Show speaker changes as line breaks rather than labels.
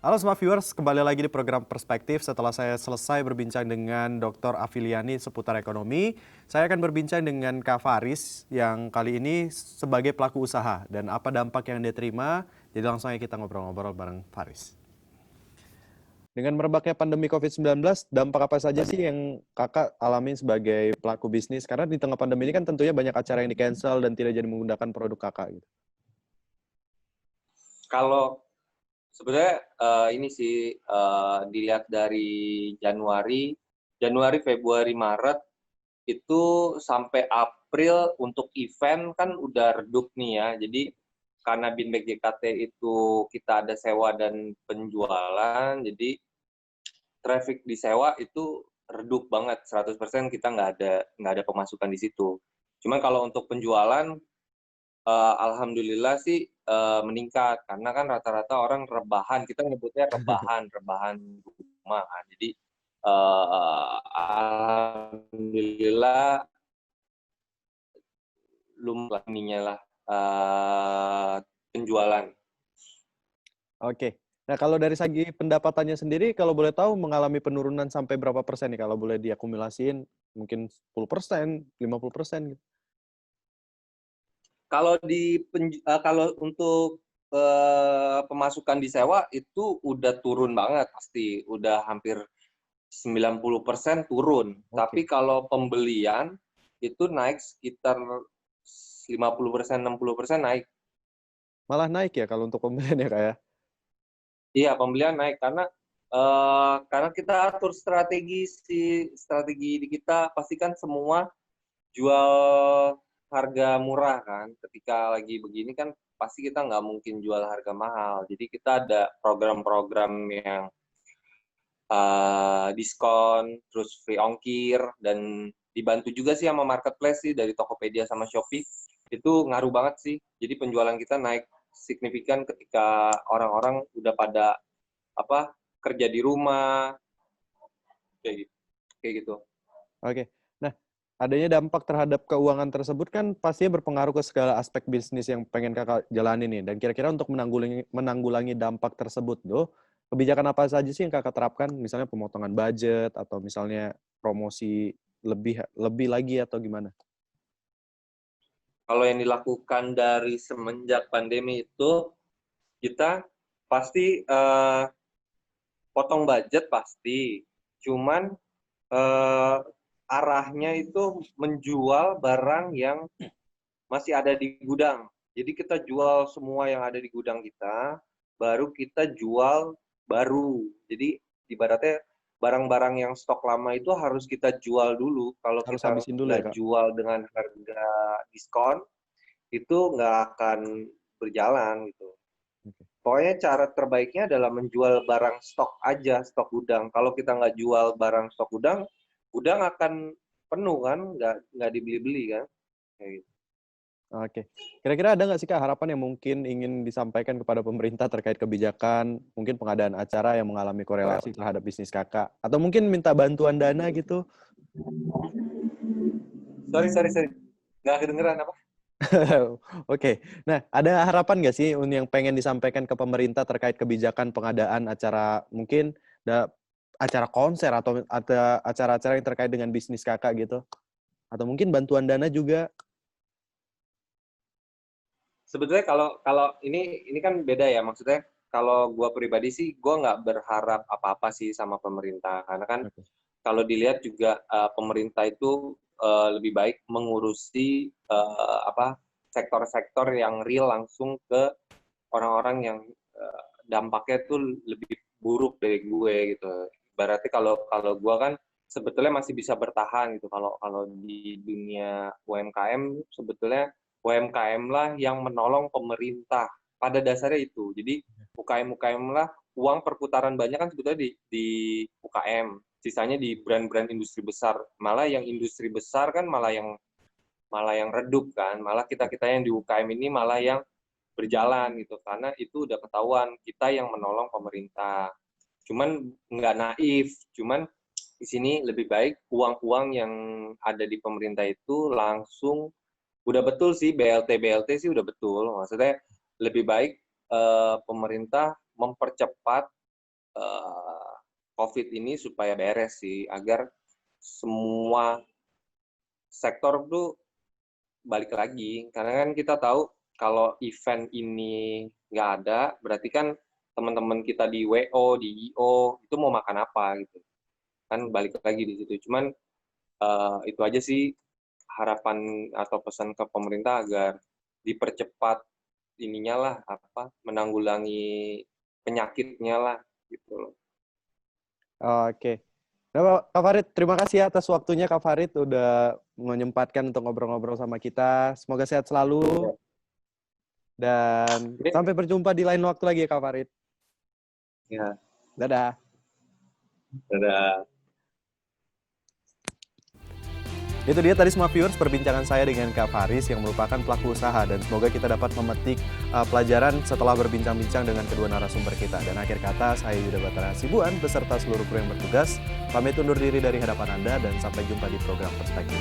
Halo semua viewers, kembali lagi di program Perspektif. Setelah saya selesai berbincang dengan Dr. Afiliani seputar ekonomi, saya akan berbincang dengan Kak Faris yang kali ini sebagai pelaku usaha dan apa dampak yang dia terima. Jadi langsung aja kita ngobrol-ngobrol bareng Faris. Dengan merebaknya pandemi COVID-19, dampak apa saja sih yang kakak alami sebagai pelaku bisnis? Karena di tengah pandemi ini kan tentunya banyak acara yang di-cancel dan tidak jadi menggunakan produk kakak gitu.
Kalau sebenarnya ini sih dilihat dari Januari, Februari, Maret itu sampai April untuk event kan udah redup nih ya. Jadi karena Binbag JKT itu kita ada sewa dan penjualan, jadi traffic di sewa itu redup banget 100%, kita nggak ada pemasukan di situ. Cuman kalau untuk penjualan alhamdulillah sih meningkat karena kan rata-rata orang rebahan, kita nyebutnya rebahan rumah kan. Jadi alhamdulillah lumayan lah penjualan.
Oke. Nah, kalau dari segi pendapatannya sendiri, kalau boleh tahu mengalami penurunan sampai berapa persen nih? Kalau boleh diakumulasiin, mungkin 10%, 50% gitu.
Kalau untuk pemasukan di sewa itu udah turun banget pasti, udah hampir 90% turun.
Oke.
Tapi kalau pembelian itu naik sekitar 50%, 60% naik.
Malah naik ya kalau untuk pembelian ya, Kak ya?
Iya, pembelian naik karena kita atur strategi di kita pastikan semua jual harga murah kan. Ketika lagi begini kan pasti kita nggak mungkin jual harga mahal. Jadi kita ada program-program yang diskon, terus free ongkir, dan dibantu juga sih sama marketplace sih dari Tokopedia sama Shopee. Itu ngaruh banget sih. Jadi penjualan kita naik signifikan ketika orang-orang udah pada kerja di rumah kayak gitu.
Oke. Nah, adanya dampak terhadap keuangan tersebut kan pastinya berpengaruh ke segala aspek bisnis yang pengen kakak jalani nih. Dan kira-kira untuk menanggulangi dampak tersebut tuh, kebijakan apa saja sih yang kakak terapkan? Misalnya pemotongan budget atau misalnya promosi lebih lagi atau gimana?
Kalau yang dilakukan dari semenjak pandemi itu, kita pasti potong budget pasti. Cuman eh, arahnya itu menjual barang yang masih ada di gudang. Jadi kita jual semua yang ada di gudang kita, baru kita jual baru. Jadi ibaratnya barang-barang yang stok lama itu harus kita jual dulu. Kalau
Harus
kita
habisin dulu ya,
nggak
Kak?
jual dengan harga diskon, itu nggak akan berjalan gitu.
Oke.
Pokoknya cara terbaiknya adalah menjual barang stok aja, stok gudang. Kalau kita nggak jual barang stok gudang, gudang akan penuh kan, nggak dibeli-beli kan. Kayak gitu.
Oke. Kira-kira ada nggak sih Kak harapan yang mungkin ingin disampaikan kepada pemerintah terkait kebijakan, mungkin pengadaan acara yang mengalami korelasi terhadap bisnis Kakak? Atau mungkin minta bantuan dana gitu?
Sorry. Nggak kedengeran apa?
Oke. Nah, ada harapan nggak sih yang pengen disampaikan ke pemerintah terkait kebijakan pengadaan acara, mungkin acara konser atau ada acara-acara yang terkait dengan bisnis Kakak gitu? Atau mungkin bantuan dana juga?
Sebetulnya kalau ini kan beda ya, maksudnya kalau gue pribadi sih gue nggak berharap apa-apa sih sama pemerintah, karena kan
Oke.
kalau dilihat juga pemerintah itu lebih baik mengurusi sektor-sektor yang real langsung ke orang-orang yang dampaknya tuh lebih buruk dari gue gitu. Berarti kalau kalau gue kan sebetulnya masih bisa bertahan gitu. Kalau kalau di dunia UMKM sebetulnya UMKM lah yang menolong pemerintah pada dasarnya itu. Jadi UKM lah uang perputaran banyak kan sebetulnya di UKM. Sisanya di brand-brand industri besar. Malah yang industri besar kan malah yang redup kan. Malah kita yang di UKM ini malah yang berjalan gitu, karena itu udah ketahuan kita yang menolong pemerintah. Cuman nggak naif, cuman di sini lebih baik uang-uang yang ada di pemerintah itu langsung udah betul sih, BLT sih udah betul, maksudnya lebih baik pemerintah mempercepat COVID ini supaya beres sih, agar semua sektor tuh balik lagi. Karena kan kita tahu kalau event ini nggak ada, berarti kan teman-teman kita di WO, di IO, itu mau makan apa gitu. Kan balik lagi di situ. Cuman itu aja sih harapan atau pesan ke pemerintah agar dipercepat ininya lah, menanggulangi penyakitnya lah gitu loh.
Oke. Nah, Kak Farid, terima kasih ya atas waktunya Kak Farid udah menyempatkan untuk ngobrol-ngobrol sama kita. Semoga sehat selalu dan
Oke.
sampai berjumpa di lain waktu lagi ya Kak Farid.
Ya,
Dadah.
dadah.
Itu dia tadi semua viewers perbincangan saya dengan Kak Faris yang merupakan pelaku usaha, dan semoga kita dapat memetik pelajaran setelah berbincang-bincang dengan kedua narasumber kita. Dan akhir kata, saya Yuda Batara Hasibuan beserta seluruh kru yang bertugas pamit undur diri dari hadapan Anda dan sampai jumpa di program Perspektif.